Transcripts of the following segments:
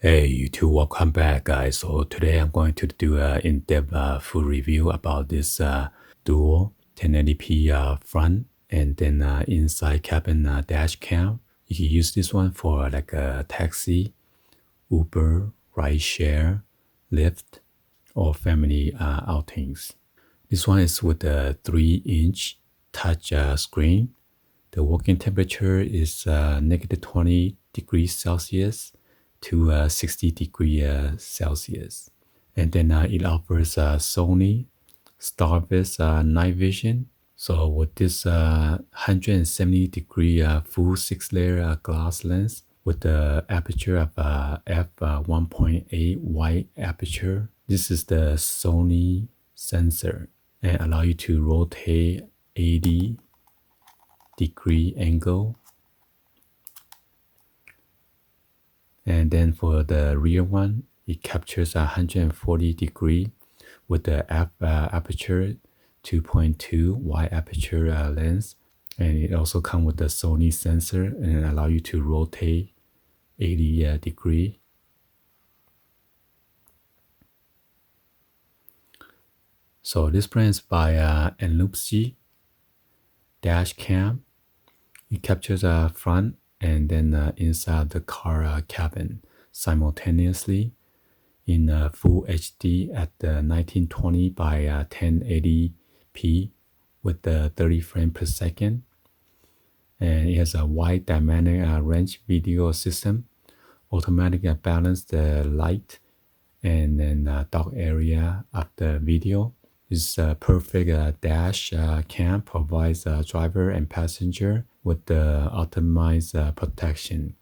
Hey YouTube, welcome back guys. So today I'm going to do an in-depth full review about this dual 1080p front and then inside cabin dash cam. You can use this one for like a taxi, Uber, rideshare, Lyft, or family outings. This one is with a 3-inch touch screen. The working temperature is negative 20 degrees Celsius to 60 degrees Celsius. And then it offers Sony Starvis night vision. So with this 170 degree full 6-layer glass lens with the aperture of f1.8 wide aperture. This is the Sony sensor and allow you to rotate 80 degree angle. And then for the rear one, it captures 140 degree with the aperture 2.2 wide aperture lens. And it also comes with the Sony sensor and allow you to rotate 80 degree. So this brand is by Anoopsyche Dashcam. It captures the front and then inside the car cabin simultaneously in full HD at 1920 by 1080p with 30 frames per second. And it has a wide dynamic range video system, automatic balance the light and then dark area of the video. This perfect dash cam provides driver and passenger with the optimized protection.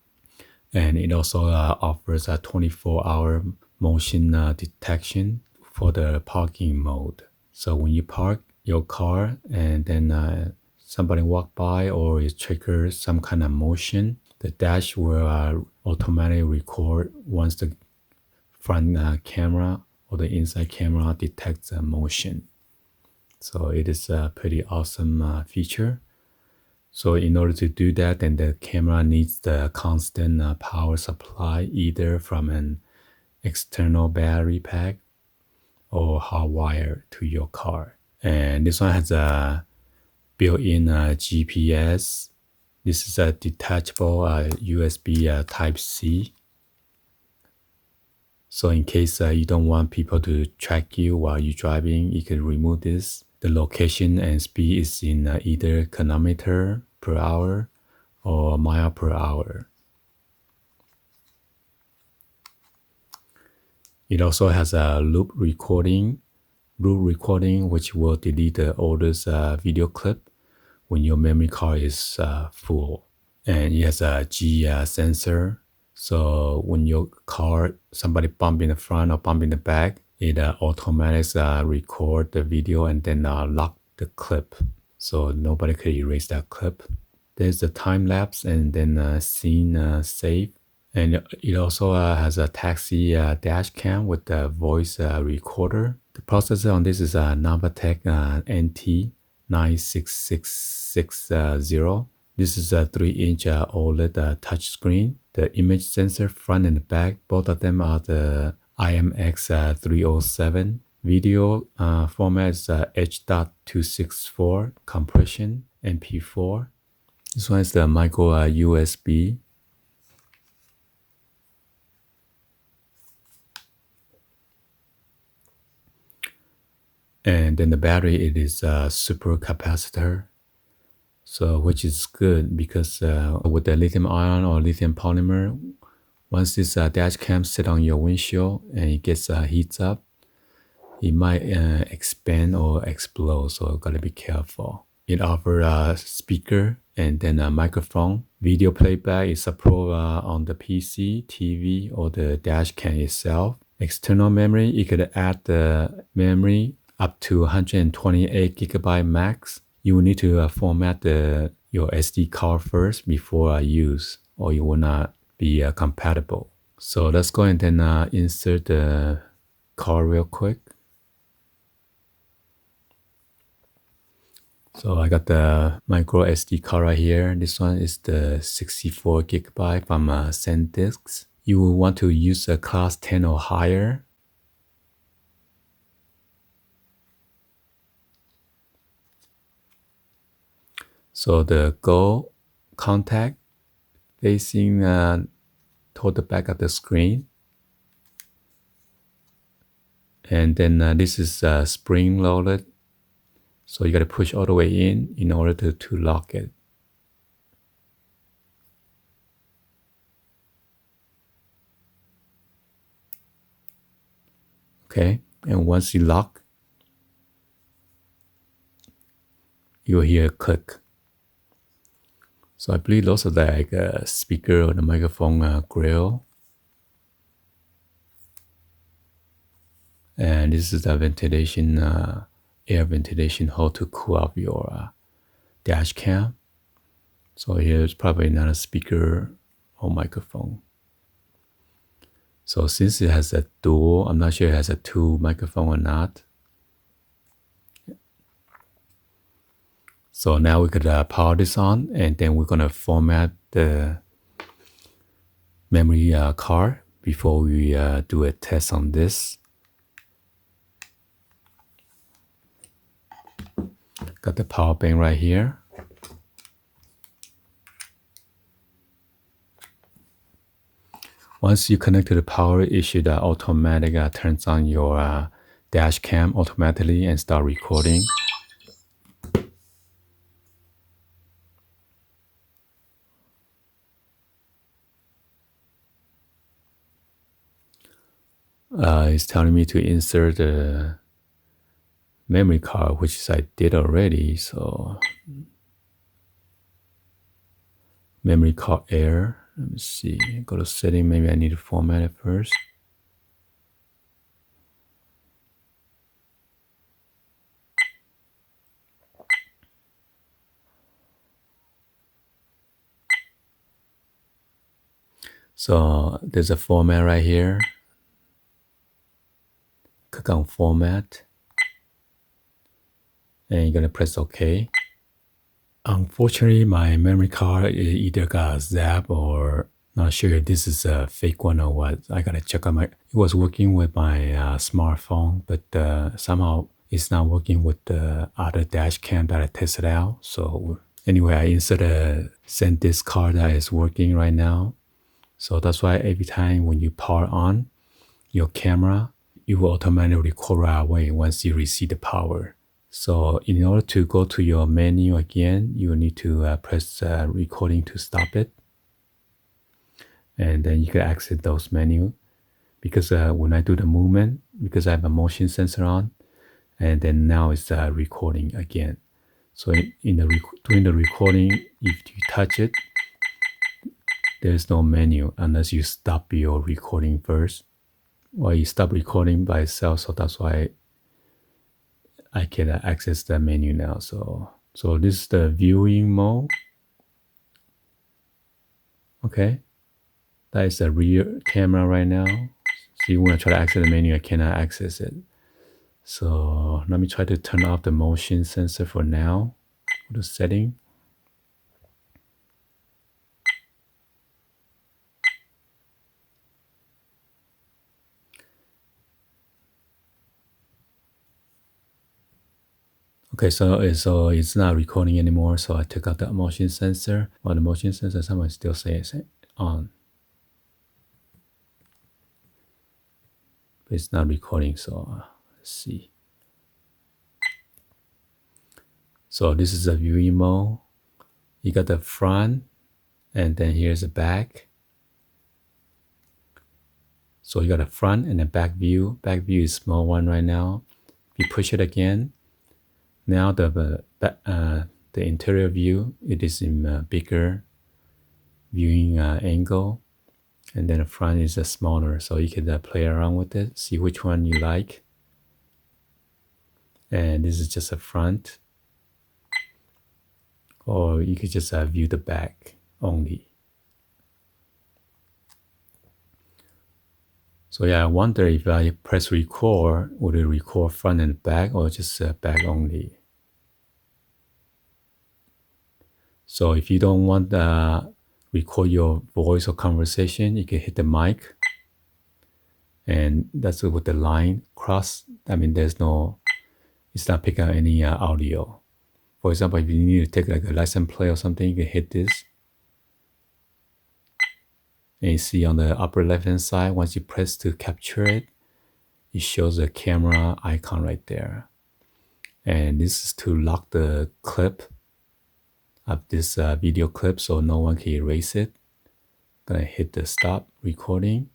And it also offers a 24-hour motion detection for the parking mode. So when you park your car and then somebody walk by or it triggers some kind of motion, the dash will automatically record once the front camera or the inside camera detects a motion. So it is a pretty awesome feature. So in order to do that, then the camera needs the constant power supply either from an external battery pack or hardwire to your car. And this one has a built-in GPS. This is a detachable USB Type-C. So in case you don't want people to track you while you're driving, you can remove this. The location and speed is in either kilometer per hour or mile per hour. It also has a loop recording, which will delete the oldest video clip when your memory card is full. And it has a G sensor. So when your car, somebody bump in the front or bump in the back, it automatically record the video and then lock the clip. So nobody could erase that clip. There's a time lapse and then scene save. And it also has a taxi dash cam with the voice recorder. The processor on this is a Novatech NT96660. This is a 3-inch OLED touchscreen. The image sensor front and back, both of them are the IMX307. Video format is H.264 compression, MP4. This one is the micro USB. And then the battery, it is a super capacitor. So which is good because with the lithium ion or lithium polymer, once this dash cam sit on your windshield and it gets heats up, it might expand or explode. So gotta be careful. It offers a speaker and then a microphone. Video playback is supported on the PC, TV, or the dash cam itself. External memory, you could add the memory up to 128 gigabyte max. You will need to format your SD card first before use, or it will not be compatible. So let's go and then insert the card real quick. So I got the micro SD card right here. This one is the 64 gigabyte from SanDisk. you will want to use a class 10 or higher. So the go contact facing toward the back of the screen. And then this is spring loaded. So you got to push all the way in order to lock it. Okay, and once you lock, you'll hear a click. So I believe those are like a speaker or the microphone grill. And this is the ventilation, air ventilation hole to cool off your dash cam. So here's probably not a speaker or microphone. So since it has a dual, I'm not sure it has a two microphone or not. So now we could power this on, and then we're gonna format the memory card before we do a test on this. Got the power bank right here. Once you connect to the power, it should automatically turns on your dash cam automatically and start recording. It's telling me to insert the memory card, which I did already. So memory card error. Let me see. Go to setting. Maybe I need to format it first. So there's a format right here. Click on format. And you're gonna press OK. Unfortunately, my memory card either got zapped or not sure if this is a fake one or what. I gotta check on it was working with my smartphone, but somehow it's not working with the other dash cam that I tested out. So anyway, I inserted a SanDisk card that is working right now. So that's why every time when you power on your camera, it will automatically record right away once you receive the power. So in order to go to your menu again, you will need to press recording to stop it. And then you can exit those menu. Because when I do the movement, because I have a motion sensor on, and then now it's recording again. So during the recording, if you touch it, there's no menu unless you stop your recording first. Well, you stop recording by itself, so that's why I can access the menu now. So this is the viewing mode. Okay, that is the rear camera right now. See, when I try to access the menu, I cannot access it. So let me try to turn off the motion sensor for now. Go to setting. Okay, so it's not recording anymore. So I took out the motion sensor. Well, the motion sensor somehow still says on. But it's not recording, so let's see. So this is the viewing mode. You got the front, and then here's the back. So you got a front and a back view. Back view is small one right now. If you push it again, now the interior view, it is in a bigger viewing angle. And then the front is smaller, so you can play around with it, see which one you like. And this is just a front. Or you could just view the back only. So yeah, I wonder if I press record, would it record front and back or just back only? So if you don't want record your voice or conversation, you can hit the mic, and that's with the line cross. I mean, it's not picking up any audio. For example, if you need to take like a license plate or something, you can hit this. And you see on the upper left hand side, once you press to capture it, it shows a camera icon right there. And this is to lock the clip of this video clip so no one can erase it. Gonna hit the stop recording.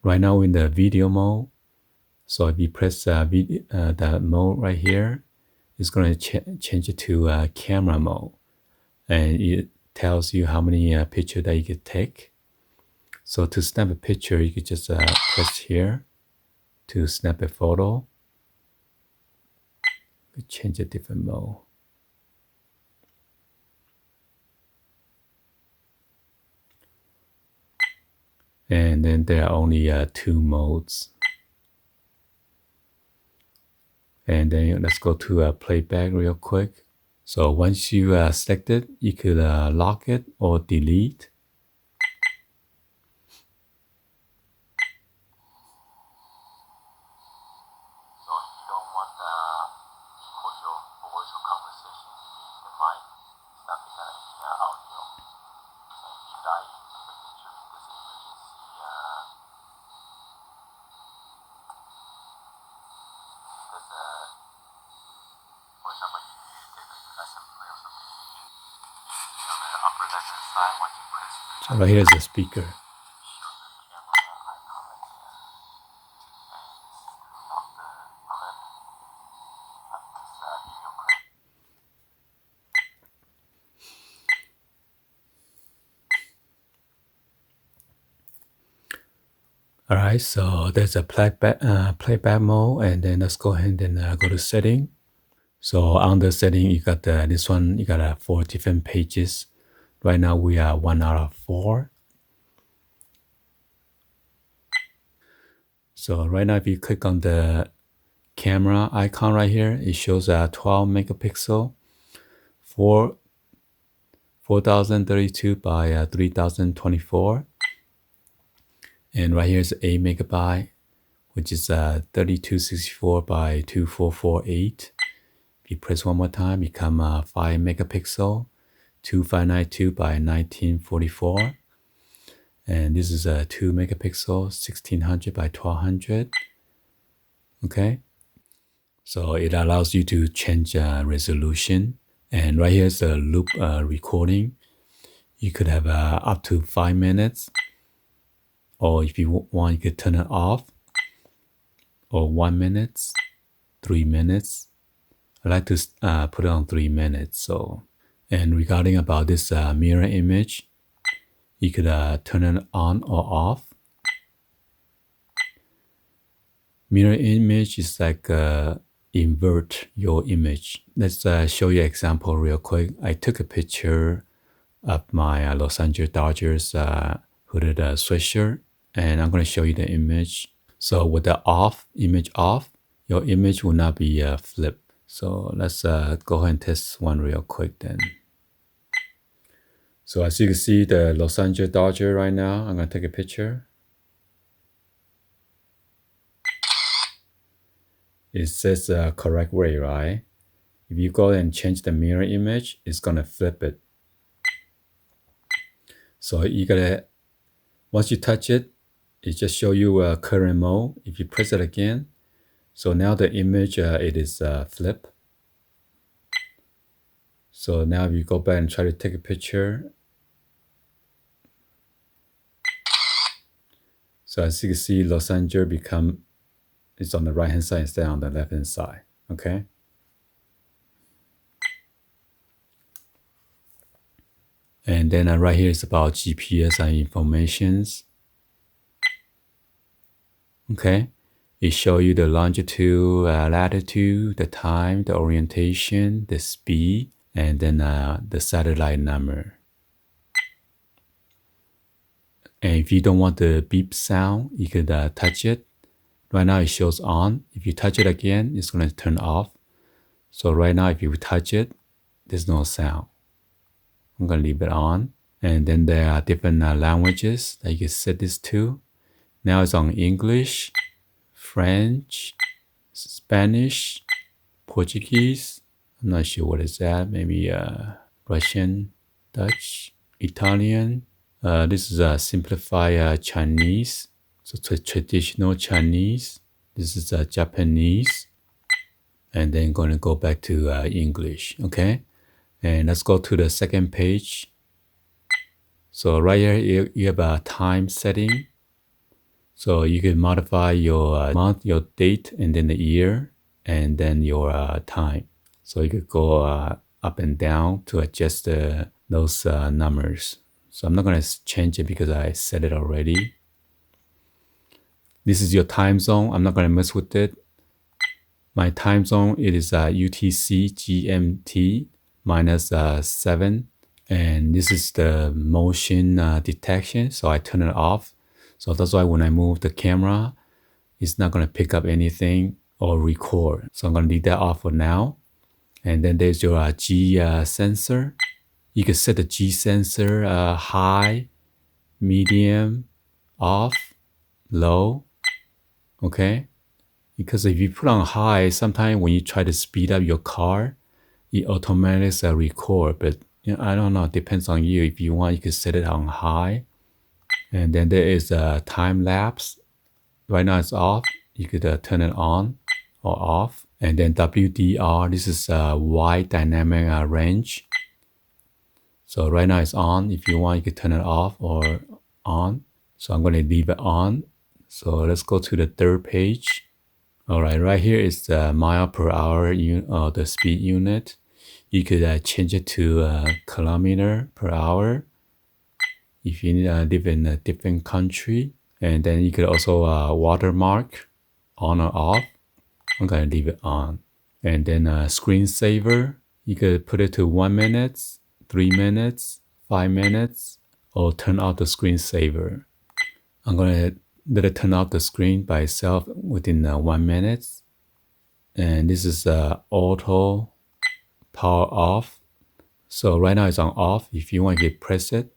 Right now we're in the video mode. So if you press the mode right here, it's gonna change it to camera mode. And it tells you how many pictures that you could take. So to snap a picture, you could just press here to snap a photo. Change a different mode. And then there are only 2 modes. And then let's go to playback real quick. So once you select it, you could lock it or delete. So if you don't want to record your voice or conversation, you can hit the mic. It's not picking up any audio. And if you like to take a picture in this emergency, for example, you need to take a license plate or something. On the upper left hand side, once you press it. Right here is the speaker. All right, so there's a playback mode, and then let's go ahead and go to setting. So on the setting, you got this one, you got 4 different pages. Right now we are 1 out of 4. So right now, if you click on the camera icon right here, it shows 12 megapixel, 4032 by 3024. And right here is 8 megabyte, which is 3264 by 2448. If you press one more time, become 5 megapixel, 2592 by 1944. And this is 2 megapixel, 1600 by 1200. Okay. So it allows you to change resolution. And right here is the loop recording. You could have up to 5 minutes. Or if you want, you could turn it off. Or 1 minute, 3 minutes. I like to put it on 3 minutes. So, and regarding about this mirror image, you could turn it on or off. Mirror image is like invert your image. Let's show you an example real quick. I took a picture of my Los Angeles Dodgers hooded sweatshirt, and I'm going to show you the image. So with the image off, your image will not be flipped. So let's go ahead and test one real quick then. So as you can see, the Los Angeles Dodger right now, I'm going to take a picture. It says correct way, right? If you go and change the mirror image, it's going to flip it. So you gotta, once you touch it, it just show you current mode. If you press it again, so now the image, it is flip. So now if you go back and try to take a picture, so as you can see, Los Angeles it's on the right hand side instead on the left hand side, okay? And then right here is about GPS informations. Okay, it shows you the longitude, latitude, the time, the orientation, the speed, and then the satellite number. And if you don't want the beep sound, you could touch it. Right now it shows on. If you touch it again, it's going to turn off. So right now, if you touch it, there's no sound. I'm gonna leave it on. And then there are different languages that you can set this to. Now it's on English, French, Spanish, Portuguese. I'm not sure what is that. Maybe Russian, Dutch, Italian. This is a simplified Chinese. So traditional Chinese. This is Japanese. And then going to go back to English. Okay. And let's go to the second page. So right here, you have a time setting. So you can modify your month, your date, and then the year, and then your time. So you could go up and down to adjust those numbers. So I'm not going to change it because I set it already. This is your time zone. I'm not going to mess with it. My time zone, it is UTC GMT minus 7. And this is the motion detection. So I turn it off. So that's why when I move the camera, it's not going to pick up anything or record. So I'm going to leave that off for now. And then there's your G sensor. You can set the G sensor high, medium, off, low. Okay. Because if you put on high, sometimes when you try to speed up your car, it automatically record. But you know, I don't know. It depends on you. If you want, you can set it on high. And then there is a time lapse. Right now it's off. You could turn it on or off. And then WDR, this is a wide dynamic range. So right now it's on. If you want, you could turn it off or on. So I'm going to leave it on. So let's go to the third page. All right, right here is the mile per hour, the speed unit. You could change it to kilometer per hour if you live in a different country. And then you could also watermark on or off. I'm going to leave it on. And then screensaver, you could put it to 1 minute, 3 minutes, 5 minutes, or turn off the screensaver. I'm going to let it turn off the screen by itself within 1 minute. And this is auto power off. So right now it's on off. If you want to press it,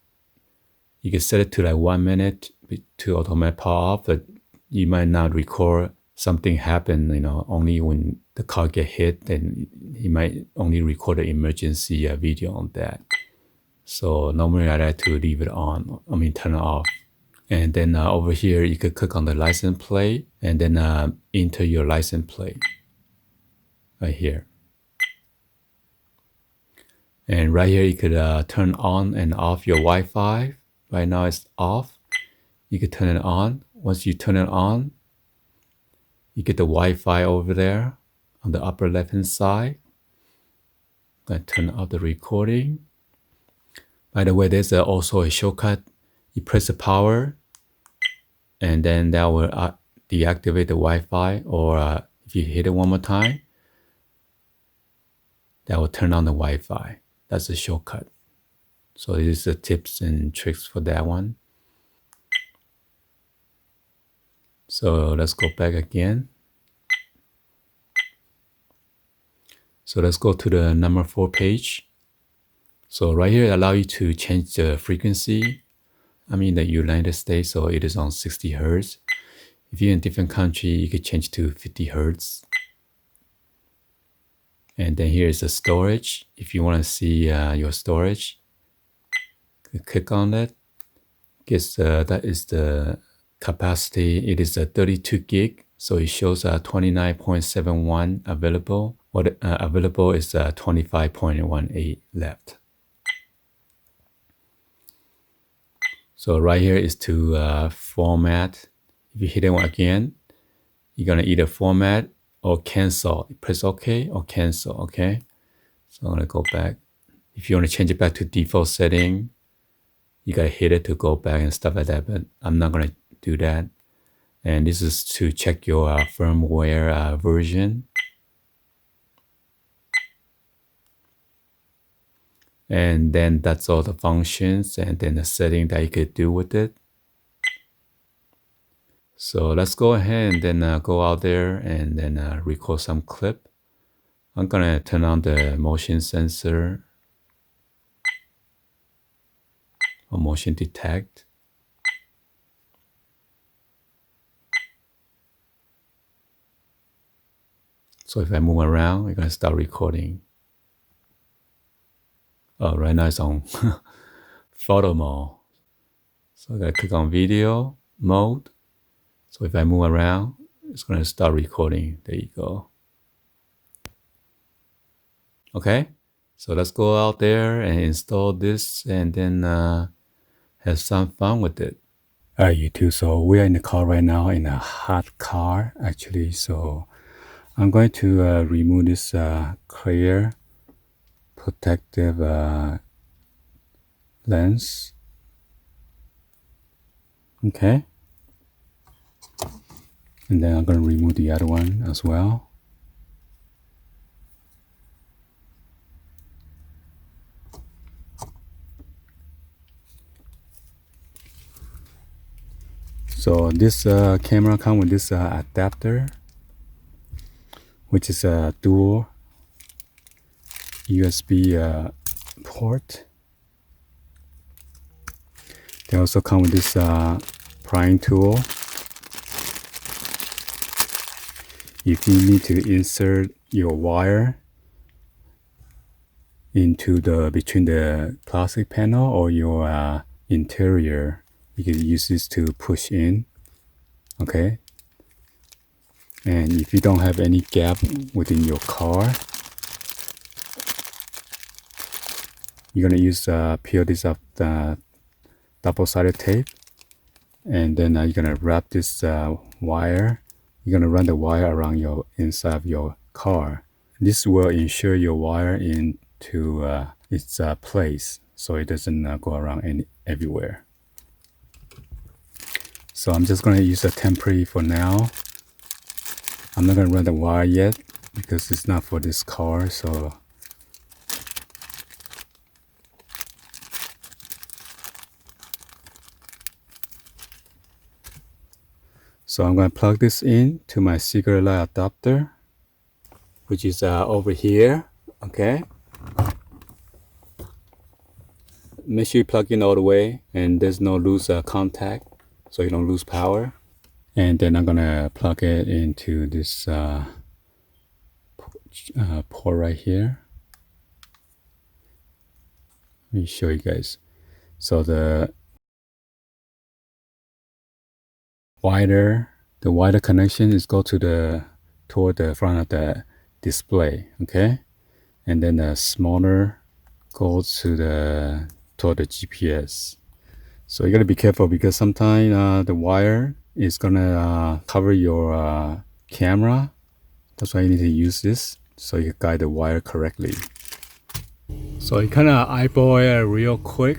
you can set it to like 1 minute to automatic power off, but you might not record something happen, only when the car get hit, then you might only record an emergency video on that. So normally I like to leave it on, turn it off. And then over here, you could click on the license plate and then enter your license plate right here. And right here, you could turn on and off your Wi-Fi. Right now it's off. You could turn it on. Once you turn it on, you get the Wi-Fi over there on the upper left-hand side. I'm going to turn off the recording. By the way, there's also a shortcut. You press the power, and then that will deactivate the Wi-Fi. Or if you hit it one more time, that will turn on the Wi-Fi. That's a shortcut. So this is the tips and tricks for that one. So let's go back again. So let's go to the number 4 page. So right here, it allows you to change the frequency. I'm in the United States, so it is on 60 Hertz. If you're in a different country, you could change to 50 Hertz. And then here is the storage. If you want to see your storage, click on that. That is the capacity. It is a 32 gig. So it shows 29.71 available. What available is 25.18 left. So right here is to format. If you hit it again, you're gonna either format or cancel. Press OK or cancel, okay? So I'm gonna go back. If you wanna change it back to default setting, you gotta hit it to go back and stuff like that, but I'm not gonna do that. And this is to check your firmware version. And then that's all the functions and then the setting that you could do with it. So let's go ahead and then go out there and then record some clip. I'm gonna turn on the motion sensor. or motion detect. So if I move around, it's gonna start recording. Oh, right now it's on photo mode. So I gotta click on video mode. So if I move around, it's gonna start recording. There you go. Okay, so let's go out there and install this and then have some fun with it. All right, you two. So we are in the car right now, in a hot car actually. So I'm going to remove this clear protective lens. Okay. And then I'm going to remove the other one as well. So this camera comes with this adapter, which is a dual USB port. They also come with this prying tool. If you need to insert your wire into between the plastic panel or your interior, you can use this to push in. Okay. And if you don't have any gap within your car, you're gonna use peel this up the double-sided tape, and then you're gonna wrap this wire. You're gonna run the wire around your inside of your car. This will ensure your wire into its place, so it doesn't go around everywhere. So I'm just gonna use a temporary for now. I'm not gonna run the wire yet because it's not for this car. So I'm going to plug this in to my secret light adapter, which is over here. Okay. Make sure you plug in all the way and there's no loose contact so you don't lose power. And then I'm going to plug it into this port right here. Let me show you guys. So the wider connection is go to toward the front of the display. Okay. And then the smaller goes toward the GPS. So you gotta be careful because sometimes the wire is gonna cover your camera. That's why you need to use this so you guide the wire correctly. So you kind of eyeball it real quick.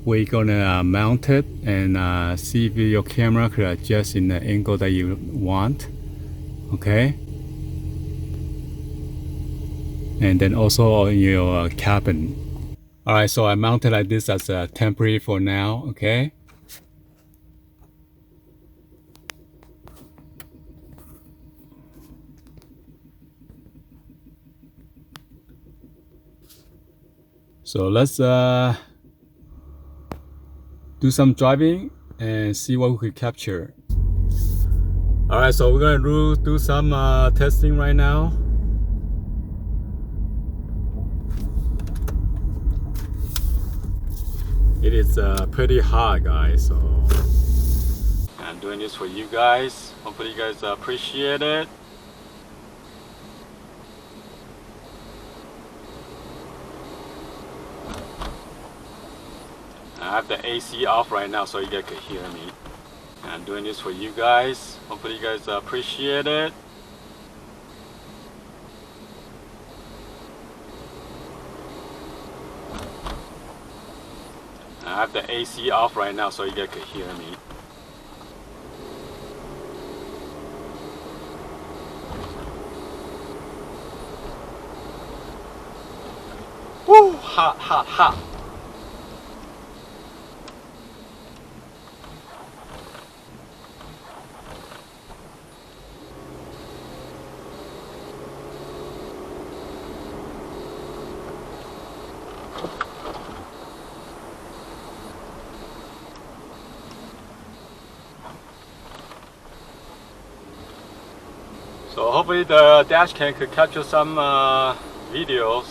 We're gonna mount it and see if your camera could adjust in the angle that you want. Okay. And then also on your cabin. All right, so I mounted like this as a temporary for now. Okay. So let's do some driving and see what we could capture. All right, so we're gonna do some testing right now. It is pretty hot, guys, so I'm doing this for you guys. Hopefully you guys appreciate it. I have the AC off right now so you guys can hear me. I'm doing this for you guys. Hopefully you guys appreciate it. I have the AC off right now so you guys can hear me. Woo! Hot, hot, hot. hopefully the dash cam could capture some videos.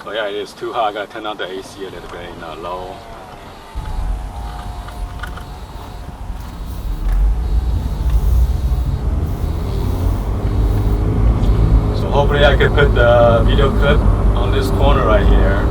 So yeah, it is too hot. I gotta turn on the AC a little bit in low. So hopefully I can put the video clip on this corner right here.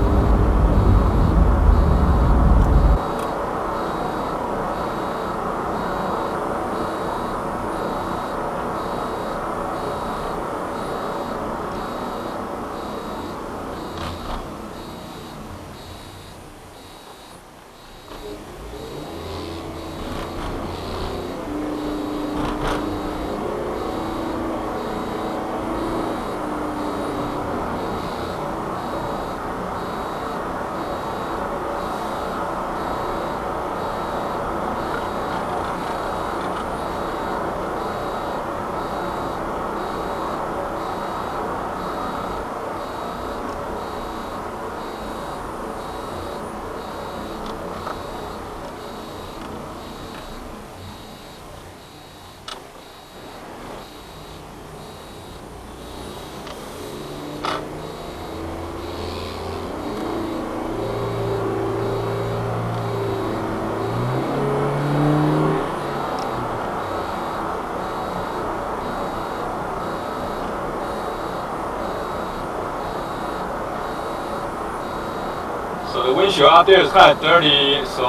So the windshield out there is kind of dirty, so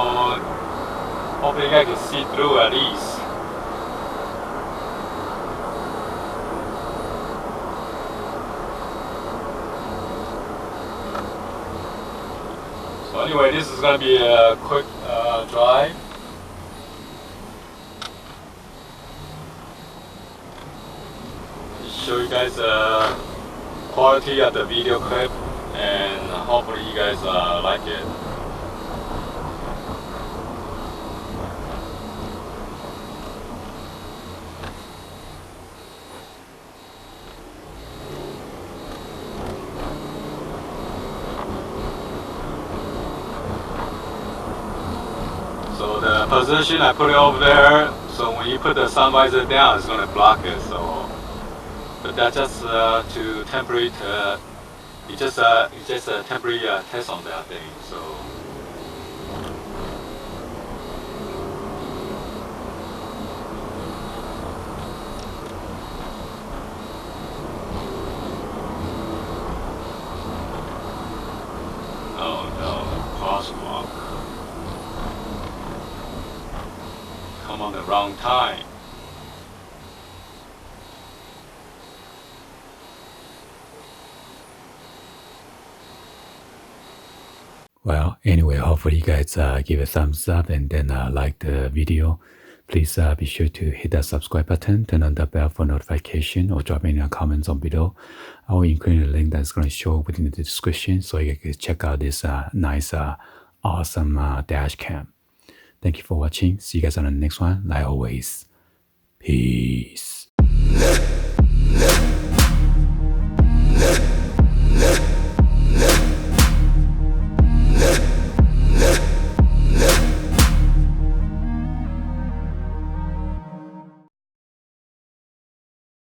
hopefully you guys can see through at least. So anyway, this is going to be a quick drive. Just show you guys the quality of the video clip, and hopefully you guys like it. So the position, I put it over there, so when you put the sun visor down, it's going to block it. So, but that's just to temporary. It's just a temporary test on that thing. So. Oh no, crosswalk. Come on the wrong time. Well, anyway, hopefully you guys give a thumbs up and then like the video. Please be sure to hit that subscribe button, turn on the bell for notification, or drop any comments on below. I will include a link that's going to show within the description so you can check out this nice, awesome dash cam. Thank you for watching. See you guys on the next one. Like always, peace.